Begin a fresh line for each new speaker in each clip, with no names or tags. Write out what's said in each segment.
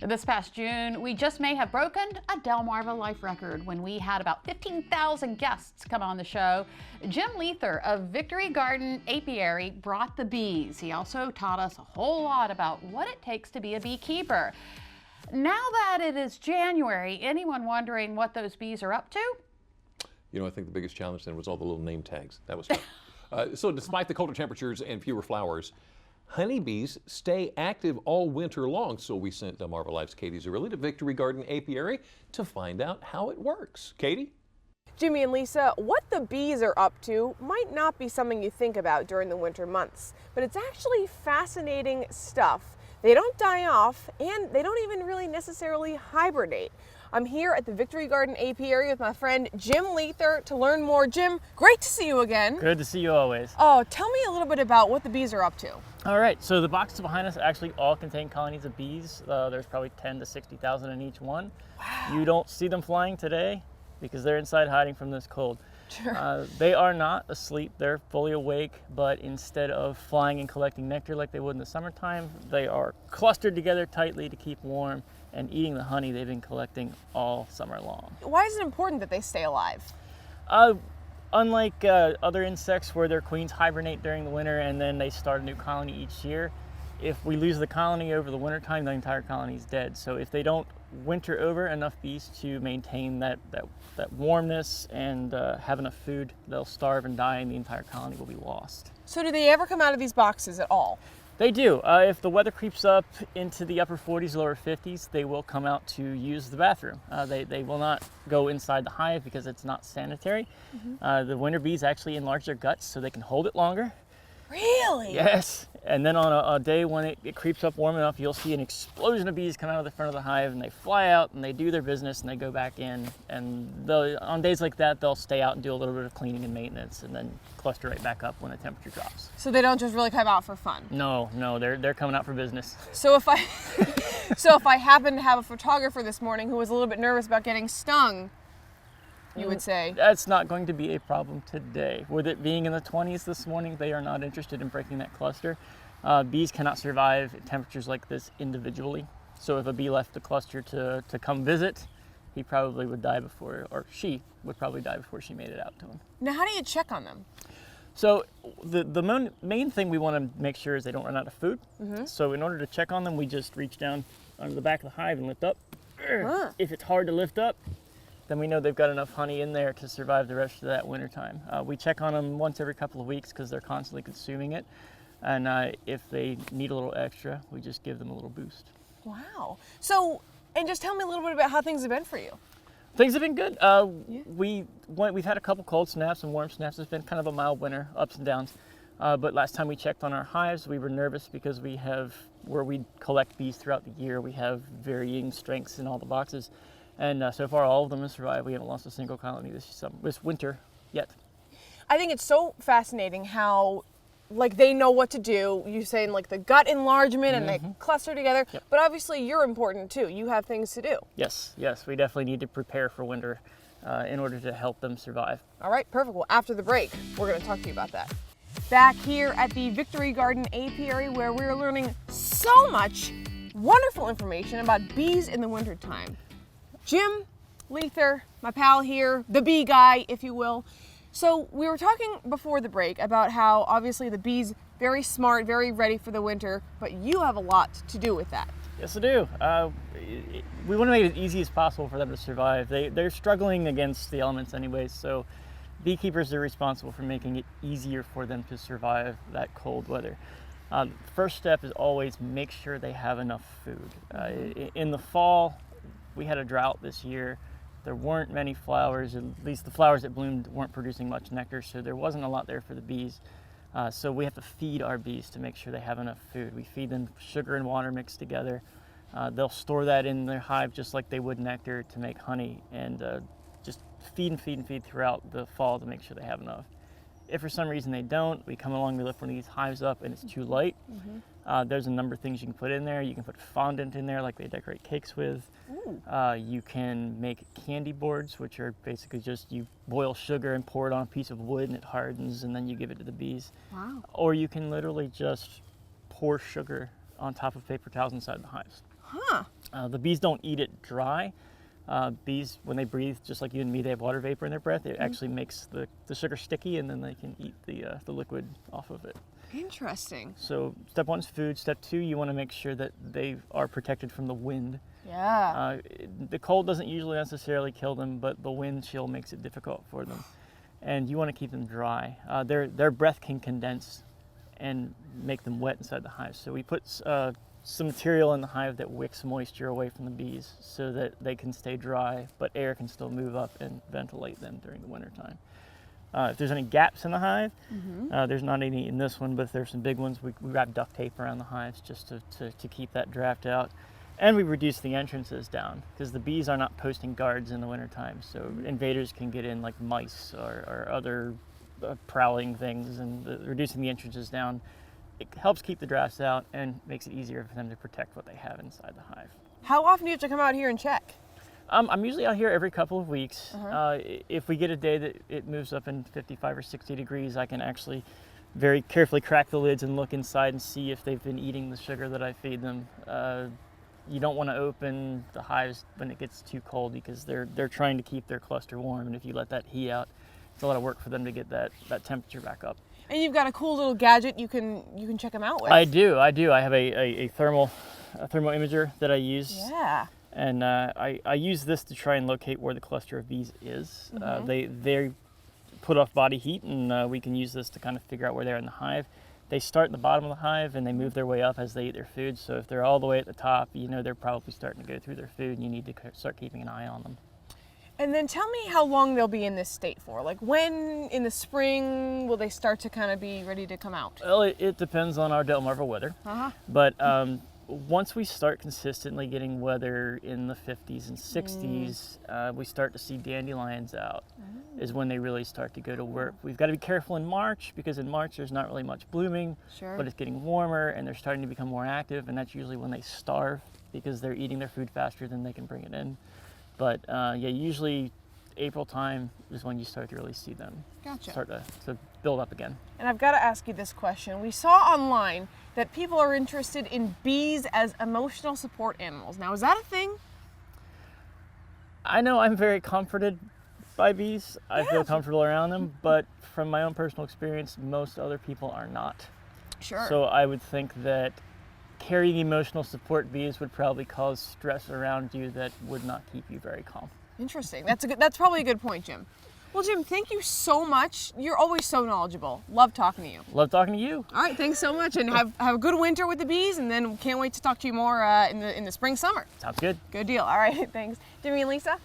This past June, we just may have broken a Delmarva life record when we had about 15,000 guests come on the show. Jim Leather of Victory Garden Apiary brought the bees. He also taught us a whole lot about what it takes to be a beekeeper. Now that it is January, anyone wondering what those bees are up to?
You know, I think the biggest challenge then was all the little name tags. That was fun. So despite the colder temperatures and fewer flowers, honeybees stay active all winter long. So we sent Delmarva Life's Katie Zerilli to Victory Garden Apiary to find out how it works. Katie?
Jimmy and Lisa, what the bees are up to might not be something you think about during the winter months, but it's actually fascinating stuff. They don't die off, and they don't even really necessarily hibernate. I'm here at the Victory Garden Apiary with my friend Jim Leather to learn more. Jim, great to see you again.
Good to see you always.
Oh, tell me a little bit about what the bees are up to.
All right, so the boxes behind us actually all contain colonies of bees. There's probably 10 to 60,000 in each one. Wow. You don't see them flying today because they're inside hiding from this cold. Sure. They are not asleep, they're fully awake, but instead of flying and collecting nectar like they would in the summertime, they are clustered together tightly to keep warm and eating the honey they've been collecting all summer long.
Why is it important that they stay alive?
Unlike other insects where their queens hibernate during the winter and then they start a new colony each year, if we lose the colony over the wintertime, the entire colony is dead. So if they don't winter over enough bees to maintain that warmness and have enough food, they'll starve and die and the entire colony will be lost.
So do they ever come out of these boxes at all?
They do. If the weather creeps up into the upper 40s, lower 50s, they will come out to use the bathroom. They will not go inside the hive because it's not sanitary. Mm-hmm. The winter bees actually enlarge their guts so they can hold it longer.
Really?
Yes. And then on a day when it creeps up warm enough, you'll see an explosion of bees come out of the front of the hive, and they fly out and they do their business and they go back in. And on days like that, they'll stay out and do a little bit of cleaning and maintenance and then cluster right back up when the temperature drops.
So they don't just really come out for fun?
No, they're coming out for business.
So if I happen to have a photographer this morning who was a little bit nervous about getting stung, you would say?
That's not going to be a problem today. With it being in the 20s this morning, they are not interested in breaking that cluster. Bees cannot survive at temperatures like this individually. So if a bee left the cluster to come visit, he probably would die before, or she would probably die before she made it out to him.
Now, how do you check on them?
So the main thing we want to make sure is they don't run out of food. Mm-hmm. So in order to check on them, we just reach down under the back of the hive and lift up. If it's hard to lift up, then we know they've got enough honey in there to survive the rest of that winter time. We check on them once every couple of weeks because they're constantly consuming it. And if they need a little extra, we just give them a little boost.
Wow. So, and just tell me a little bit about how things have been for you.
Things have been good. We've had a couple cold snaps and warm snaps. It's been kind of a mild winter, ups and downs. But last time we checked on our hives, we were nervous because where we collect bees throughout the year, we have varying strengths in all the boxes. And so far, all of them have survived. We haven't lost a single colony this winter yet.
I think it's so fascinating how, like, they know what to do. You're saying, like, the gut enlargement and they cluster together. Yep. But obviously, you're important, too. You have things to do.
Yes. We definitely need to prepare for winter in order to help them survive.
All right, perfect. Well, after the break, we're going to talk to you about that. Back here at the Victory Garden Apiary, where we're learning so much wonderful information about bees in the wintertime. Jim Leather, my pal here, the bee guy, if you will. So we were talking before the break about how obviously the bees very smart, very ready for the winter, but you have a lot to do with that.
Yes, I do. We want to make it as easy as possible for them to survive. They're struggling against the elements anyways, so beekeepers are responsible for making it easier for them to survive that cold weather. The first step is always make sure they have enough food. In the fall, we had a drought this year. There weren't many flowers, at least the flowers that bloomed weren't producing much nectar, so there wasn't a lot there for the bees. So we have to feed our bees to make sure they have enough food. We feed them sugar and water mixed together. They'll store that in their hive just like they would nectar to make honey, and just feed throughout the fall to make sure they have enough. If for some reason they don't, we come along, we lift one of these hives up and it's too light. There's a number of things you can put in there. You can put fondant in there like they decorate cakes with. You can make candy boards, which are basically just you boil sugar and pour it on a piece of wood and it hardens and then you give it to the bees. Wow. Or you can literally just pour sugar on top of paper towels inside the hives.
Huh.
The bees don't eat it dry. Bees, when they breathe, just like you and me, they have water vapor in their breath. It actually makes the sugar sticky, and then they can eat the liquid off of it.
Interesting.
So step 1 is food. Step 2, you want to make sure that they are protected from the wind.
Yeah.
The cold doesn't usually necessarily kill them, but the wind chill makes it difficult for them. And you want to keep them dry. Their breath can condense and make them wet inside the hive. So we put some material in the hive that wicks moisture away from the bees so that they can stay dry, but air can still move up and ventilate them during the wintertime. If there's any gaps in the hive, there's not any in this one, but if there's some big ones, we wrap duct tape around the hives just to keep that draft out. And we reduce the entrances down because the bees are not posting guards in the wintertime, so invaders can get in like mice or other prowling things, and reducing the entrances down, it helps keep the drafts out and makes it easier for them to protect what they have inside the hive.
How often do you have to come out here and check?
I'm usually out here every couple of weeks. If we get a day that it moves up in 55 or 60 degrees, I can actually very carefully crack the lids and look inside and see if they've been eating the sugar that I feed them. You don't want to open the hives when it gets too cold because they're trying to keep their cluster warm, and if you let that heat out, it's a lot of work for them to get that temperature back up.
And you've got a cool little gadget you can check them out with.
I do. I have a thermal imager that I use.
Yeah.
And I use this to try and locate where the cluster of bees is. They put off body heat, and we can use this to kind of figure out where they're in the hive. They start at the bottom of the hive and they move their way up as they eat their food. So if they're all the way at the top, you know they're probably starting to go through their food, and you need to start keeping an eye on them.
And then tell me how long they'll be in this state for. Like when in the spring will they start to kind of be ready to come out?
Well, it depends on our Delmarva weather. But once we start consistently getting weather in the 50s and 60s, we start to see dandelions out, is when they really start to go to work. We've got to be careful in March, because in March there's not really much blooming, but it's getting warmer and they're starting to become more active, and that's usually when they starve because they're eating their food faster than they can bring it in. But yeah, usually April time is when you start to really see them start to build up again.
And I've got to ask you this question. We saw online that people are interested in bees as emotional support animals. Now, is that a thing?
I know I'm very comforted by bees. I feel comfortable around them, but from my own personal experience, most other people are not.
Sure.
So I would think that carrying emotional support bees would probably cause stress around you that would not keep you very calm.
Interesting. That's probably a good point, Jim. Well, Jim, thank you so much. You're always so knowledgeable. Love talking to you.
Love talking to you.
All right, thanks so much, and have a good winter with the bees, and then can't wait to talk to you more in the spring, summer.
Sounds good.
Good deal. All right, thanks. Jimmy and Lisa?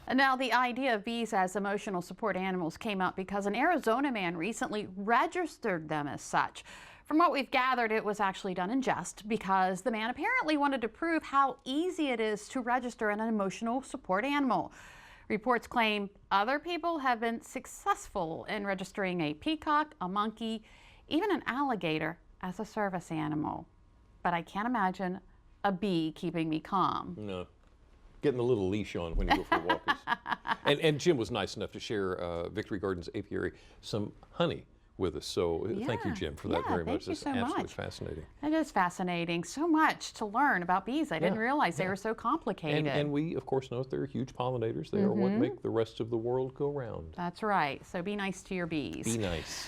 And now the idea of bees as emotional support animals came up because an Arizona man recently registered them as such. From what we've gathered, it was actually done in jest because the man apparently wanted to prove how easy it is to register an emotional support animal. Reports claim other people have been successful in registering a peacock, a monkey, even an alligator as a service animal. But I can't imagine a bee keeping me calm.
No. Getting the little leash on when you go for walks. And Jim was nice enough to share Victory Garden's apiary some honey with us. So thank you, Jim, for that very much.
Thank you so
absolutely
much.
Fascinating.
It is fascinating. So much to learn about bees. I didn't realize they were so complicated.
And we, of course, know that they're huge pollinators. They are what make the rest of the world go round.
That's right. So be nice to your bees.
Be nice.